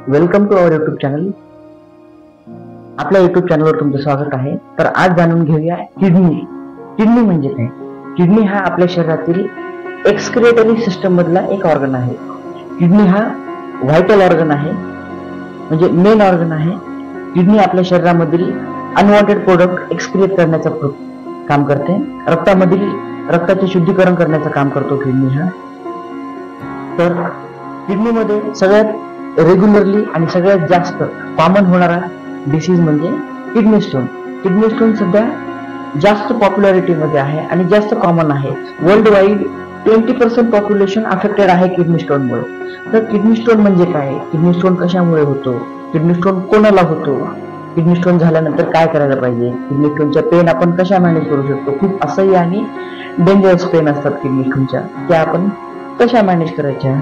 Welcome to our YouTube channel. आपल्या YouTube चॅनलवर तुमचं स्वागत आहे. तर आज जाणून घेऊया किडनी. किडनी म्हणजे काय? किडनी हा आपल्या शरीरातील एक्सक्रिएटरी सिस्टम मधला एक ऑर्गन आहे. किडनी हा व्हायटल ऑर्गन आहे, म्हणजे मेन ऑर्गन आहे. किडनी आपल्या शरीरामधील अनवॉन्टेड प्रोडक्ट एक्सक्रिएट करण्याचं काम करते. रक्ताचे शुद्धीकरण करण्याचं काम करतो किडनी हा. तर किडनीमध्ये सगळ्यात रेग्युलरली आणि सगळ्यात जास्त कॉमन होणारा डिसीज म्हणजे किडनी स्टोन. किडनी स्टोन सध्या जास्त पॉप्युलॅरिटी मध्ये आहे आणि जास्त कॉमन आहे. वर्ल्ड वाईड 20% पॉप्युलेशन अफेक्टेड आहे किडनी स्टोन मुळे. तर किडनी स्टोन म्हणजे काय? किडनी स्टोन कशामुळे होतो? किडनी स्टोन कोणाला होतो? किडनी स्टोन झाल्यानंतर काय करायला पाहिजे? किडनी स्टोनच्या पेन आपण कशा मॅनेज करू शकतो? खूप असह्य आणि डेंजरस पेन असतात किडनी स्टोनच्या, त्या आपण कशा मॅनेज करायच्या?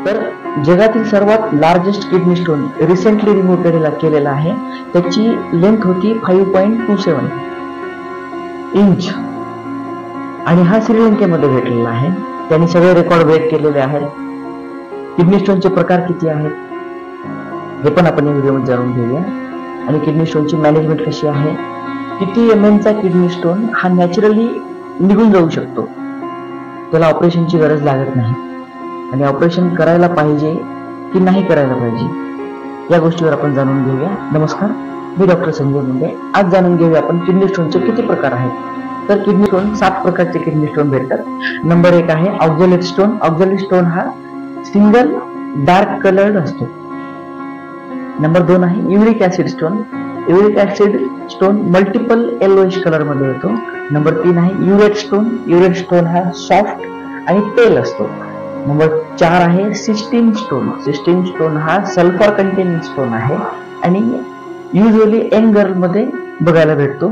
तर जगातील सर्वात largest kidney stone recently remove केलेला आहे. त्याची लेंथ होती 5.27 इंच आणि हा श्रीलंकेमध्ये भेटलेला आहे. त्यांनी सगळे रेकॉर्ड ब्रेक केलेले आहेत. किडनी स्टोनचे प्रकार किती आहेत हे पण आपण या व्हिडिओमध्ये जाणून घेऊया. आणि किडनी स्टोनची मॅनेजमेंट कशी आहे, किती MM चा किडनी स्टोन हा नॅचरली निघून जाऊ शकतो, त्याला ऑपरेशनची गरज लागत नाही, आणि ऑपरेशन करायला पाहिजे की नाही करायला पाहिजे या गोष्टीवर आपण जाणून घेऊया. नमस्कार, मी डॉक्टर संजय मुंडे. आज जाणून घेऊया आपण किडनी स्टोनचे किती प्रकार आहेत. तर किडनी स्टोन 7 प्रकारचे किडनी स्टोन भेटतात. नंबर 1 आहे ऑक्झॅलेट स्टोन. ऑक्झॅलेट स्टोन हा सिंगल डार्क कलर्ड असतो. नंबर 2 आहे uric acid stone. Uric acid stone multiple yellowish colour मध्ये येतो. नंबर 3 आहे युरेट स्टोन. युरेट स्टोन हा सॉफ्ट आणि पेल असतो. नंबर 4 आहे सिस्टीन स्टोन. सिस्टीन स्टोन हा सल्फर कंटेनिंग स्टोन आहे आणि युजली यंग गर्ल मध्ये बघायला भेटतो.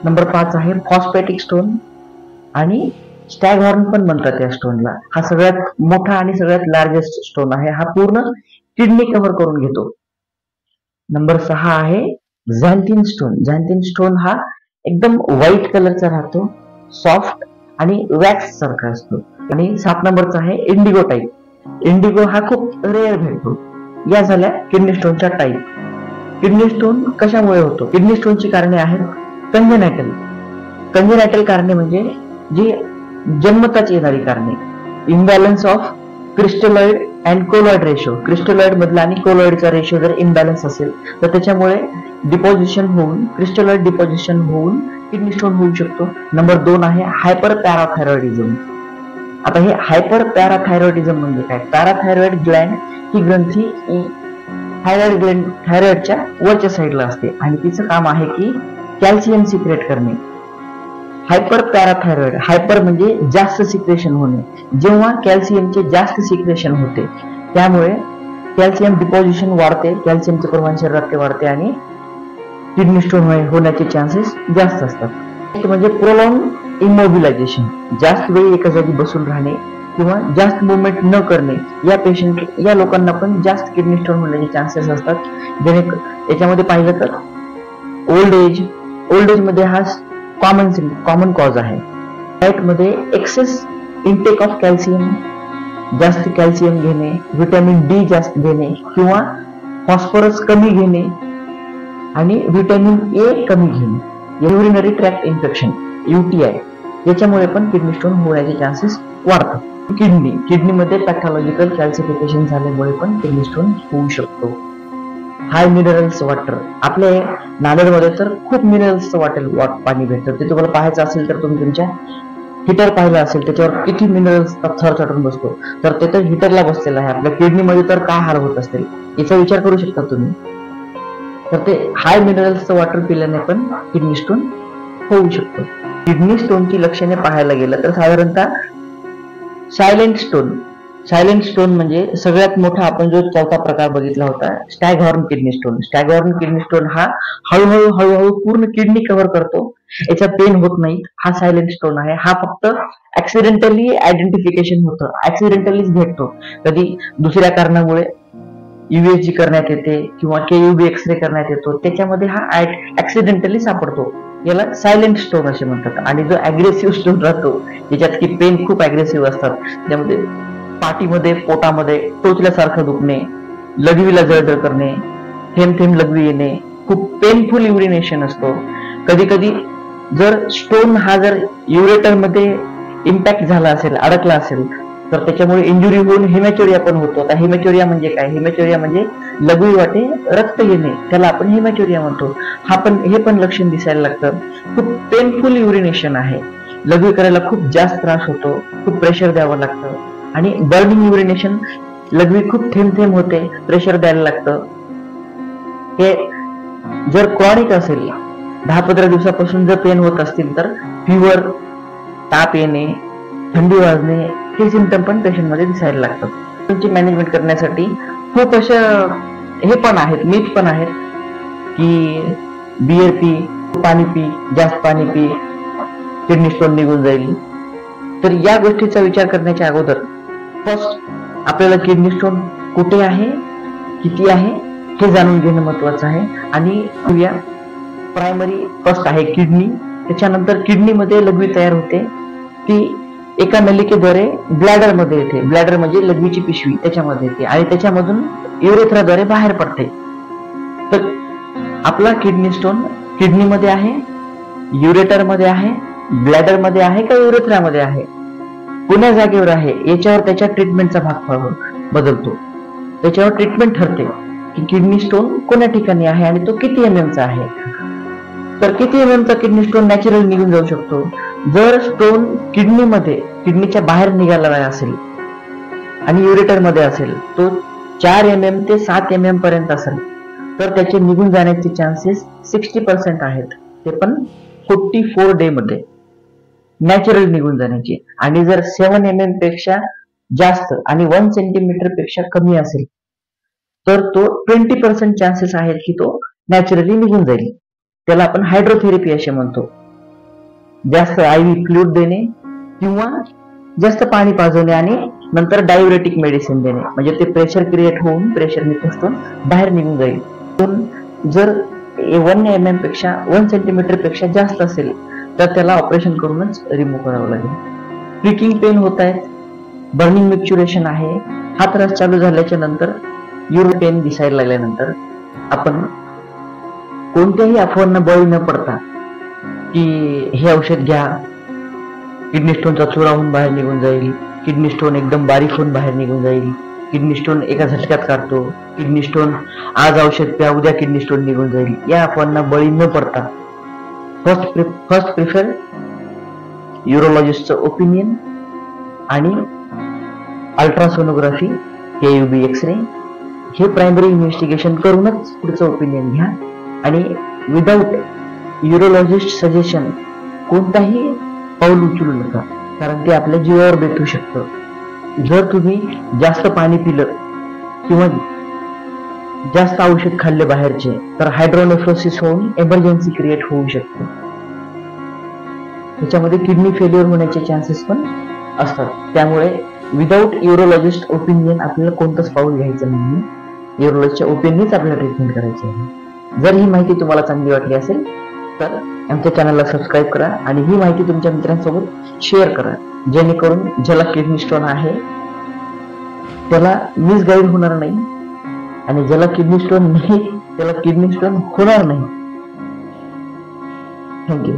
नंबर 5 आहे फॉस्फॅटिक स्टोन आणि स्टॅगहॉर्न पण म्हणतात या स्टोनला. हा सगळ्यात मोठा आणि सगळ्यात लार्जेस्ट स्टोन आहे. हा पूर्ण किडनी कव्हर करून घेतो. नंबर 6 आहे झॅन्थिन स्टोन. झॅन्थिन स्टोन हा एकदम व्हाईट कलरचा राहतो, सॉफ्ट आणि वॅक्स सारखा असतो. आणि 7 नंबरचा आहे इंडिगो टाईप. इंडिगो हा खूप रेअर भेटतो. या झाल्या किडनी स्टोनच्या टाईप. किडनी स्टोन कशामुळे होतो? किडनी स्टोनची कारणे आहेत कंजेनायटल. कंजेनायटल कारणे म्हणजे जी जन्मताच येणारी कारणे. Imbalance of crystalloid and colloid ratio. Crystalloid मधला आणि कोलॉइडचा रेशो जर इम्बॅलन्स असेल तर त्याच्यामुळे डिपॉझिशन होऊन, क्रिस्टलॉइड डिपॉझिशन होऊन किडनी स्टोन होऊ शकतो. नंबर 2 आहे हायपर पॅराथायरॉइडिझम. आता हे हायपर पॅराथायरॉइडिझम म्हणजे काय? पॅराथायरॉइड ग्लँड ही ग्रंथी थायरॉइडच्या वरच्या साईडला असते आणि तिचं काम आहे की कॅल्शियम सिक्रेट करणे. हायपर पॅराथायरॉइड, हायपर म्हणजे जास्त सिक्रेशन होणे. जेव्हा कॅल्शियमचे जास्त सिक्रेशन होते त्यामुळे कॅल्शियम डिपॉझिशन वाढते, कॅल्शियमचे प्रमाण शरीरात वाढते आणि किडनी स्टोन होण्याचे चान्सेस जास्त असतात. म्हणजे प्रोलॉंग इमोबिलायझेशन, जास्त वेळ एका जागी बसून राहणे किंवा जास्त मुवमेंट न करणे, या लोकांना पण जास्त किडनी स्टोन होण्याचे चान्सेस असतात. याच्यामध्ये पाहिलं तर ओल्ड एज मध्ये हा कॉमन कॉज आहे. डाएट मध्ये एक्सेस इंटेक ऑफ कॅल्शियम, जास्त कॅल्शियम घेणे, व्हिटॅमिन D जास्त घेणे किंवा फॉस्फरस कमी घेणे आणि व्हिटॅमिन A कमी घेणे, युरिनरी ट्रॅक्ट इन्फेक्शन UTI, याच्यामुळे पण किडनी स्टोन होण्याचे चान्सेस वाढतात. किडनीमध्ये पॅथॉलॉजिकल कॅल्सिफिकेशन झाल्यामुळे पण किडनी स्टोन होऊ शकतो. हाय मिनरल्स वॉटर. आपल्या नांदेडमध्ये तर खूप मिनरल्सचं पाणी भेटतं. ते तुम्हाला पाहायचं असेल तर तुम्ही तुमच्या हिटर पाहिला असेल, त्याच्यावर किती मिनरल्सचा थर चढून बसतो. तर ते तर हिटरला बसलेला आहे. आपल्या किडनीमध्ये तर काय हाल होत असतील याचा विचार करू शकता तुम्ही. तर ते हाय मिनरल्सचं वॉटर पिल्याने पण किडनी स्टोन होऊ शकतो. किडनी स्टोनची लक्षणे पाहायला गेलं तर साधारणतः सायलेंट स्टोन म्हणजे सगळ्यात मोठा आपण जो 4था प्रकार बघितला होता, स्टॅगहॉर्न किडनी स्टोन. स्टॅगहॉर्न किडनी स्टोन हा हळूहळू पूर्ण किडनी कव्हर करतो. याचा पेन होत नाही. हा सायलेंट स्टोन आहे. हा फक्त ऍक्सिडेंटली आयडेंटिफिकेशन होतं, ऍक्सिडेंटलीच भेटतो. कधी दुसऱ्या कारणामुळे USG करण्यात येते किंवा KUB एक्सरे करण्यात येतो, त्याच्यामध्ये हा ऍक्सिडेंटली सापडतो. याला सायलेंट स्टोन असे म्हणतात. आणि जो अग्रेसिव्ह स्टोन राहतो ज्याच्यात की पेन खूप अग्रेसिव्ह असतात, त्यामध्ये पाठीमध्ये, पोटामध्ये टोचल्यासारखं दुखणे, लघवीला जळजळ करणे, थेंब थेंब लघवी येणे, खूप पेनफुल युरिनेशन असतो. कधी कधी जर स्टोन हा जर युरेटर मध्ये इम्पॅक्ट झाला असेल, अडकला असेल, तर त्याच्यामुळे इंजुरी होऊन हेमॅच्युरिया पण होतो. आता हेमॅच्युरिया म्हणजे काय? हेमॅच्युरिया म्हणजे लघवी वाटे रक्त येणे, त्याला आपण हेमॅच्युरिया म्हणतो. हे पण लक्षण दिसायला लागतं. खूप पेनफुल युरिनेशन आहे, लघवी करायला खूप जास्त त्रास होतो, खूप प्रेशर द्यावं लागतं. आणि बर्निंग युरिनेशन, लघवी खूप थेंब थेंब होते, प्रेशर द्यायला लागतं. हे जर क्रॉनिक असेल, 10-15 दिवसापासून जर पेन होत असतील, तर फिवर, ताप येणे, थंडी वाजणे, हे सिम्पटम पण पेशंट मध्ये दिसायला लागतात. त्यांची मॅनेजमेंट करण्यासाठी खूप अशा हे पण आहेत, मिथ पण आहेत की बियर पी, पाणी पी, जास्त पाणी पी, किडनी स्टोन निघून जाईल. तर या गोष्टीचा विचार करण्याच्या अगोदर फर्स्ट आपल्याला किडनी स्टोन कुठे आहे, किती आहे, हे जाणून घेणं महत्वाचं आहे. आणि प्रायमरी फर्स्ट आहे किडनी. त्याच्यानंतर किडनी मध्ये लघवी तयार होते, ती एका नलिकेद्वारे ब्लॅडर मध्ये येते. ब्लॅडर म्हणजे लघवीची पिशवी, त्याच्यामध्ये येते आणि त्याच्यामधून युरेथ्राद्वारे बाहेर पडते. तर आपला किडनी स्टोन किडनी मध्ये आहे, युरेटर मध्ये आहे, ब्लॅडर मध्ये आहे का युरेथ्रामध्ये आहे, कोण्या जागेवर आहे, याच्यावर त्याच्या ट्रीटमेंटचा भाग बदलतो. त्याच्यावर ट्रीटमेंट ठरते की किडनी स्टोन कोण्या ठिकाणी आहे आणि तो किती MM चा आहे. तर किती MM चा किडनी स्टोन नॅचरल निघून जाऊ शकतो. जर स्टोन किडनीच्या बाहेर निघाला असेल आणि युरेटर मध्ये असेल, तो 4 MM ते 7 MM पर्यंत असेल, तर त्याचे निघून जाण्याचे चान्सेस 60% आहेत. ते पण 44 डे मध्ये नॅचरल निघून जाण्याचे. आणि जर 7 MM पेक्षा जास्त आणि 1 सेंटीमीटर पेक्षा कमी असेल, तर तो 20% चान्सेस आहेत की तो नॅचरली निघून जाईल. त्याला आपण हायड्रोथेरपी असे म्हणतो. जास्त IV फ्लुइड देणे किंवा जास्त पाणी पाजवणे आणि नंतर डायुरेटिक मेडिसिन देणे, म्हणजे ते प्रेशर क्रिएट होऊन प्रेशरने तो स्टोन बाहेर निघून जाईल. जर 1 MM पेक्षा 1 सेंटीमीटर पेक्षा जास्त असेल, तर त्याला ऑपरेशन करूनच रिमूव्ह करावं लागेल. प्रिकिंग पेन होत आहेत, बर्निंग मिक्च्युरेशन आहे, हा त्रास चालू झाल्याच्या नंतर, युरिन पेन दिसायला लागल्यानंतर आपण कोणत्याही अफवांना बळी न पडता की हे औषध घ्या, किडनी स्टोनचा चुरा होऊन बाहेर निघून जाईल, किडनी स्टोन एकदम बारीक होऊन बाहेर निघून जाईल, किडनी स्टोन एका झटक्यात काढतो, किडनी स्टोन आज औषध प्या उद्या किडनी स्टोन निघून जाईल, या अफवांना बळी न पडता फर्स्ट प्रिफर युरोलॉजिस्टचं ओपिनियन आणि अल्ट्रासोनोग्राफी, KUB एक्सरे, हे प्रायमरी इन्व्हेस्टिगेशन करूनच पुढचं ओपिनियन घ्या. आणि विदाउट युरोलॉजिस्ट सजेशन कोणताही पाऊल उचलू नका, कारण ते आपल्या जीवावर बेतू शकतं. जर तुम्ही जास्त पाणी पिलं किंवा जास्त औषध खाल्ले बाहेरचे, तर हायड्रोनेफ्रोसिस होऊन एमर्जन्सी क्रिएट होऊ शकते. त्याच्यामध्ये किडनी फेल्युअर होण्याचे चान्सेस पण असतात. त्यामुळे विदाउट युरोलॉजिस्ट ओपिनियन आपल्याला कोणतंच पाऊल घ्यायचं नाही. युरोलॉजिस्टच्या ओपिनियनच आपल्याला ट्रीटमेंट करायची आहे. जर ही माहिती तुम्हाला चांगली वाटली असेल, तर आमच्या चॅनलला सबस्क्राईब करा आणि ही माहिती तुमच्या मित्रांसोबत शेअर करा, जेणेकरून ज्याला किडनी स्टोन आहे त्याला मिसगाईड होणार नाही आणि ज्याला किडनी स्टोन नाही त्याला किडनी स्टोन होणार नाही. थँक्यू.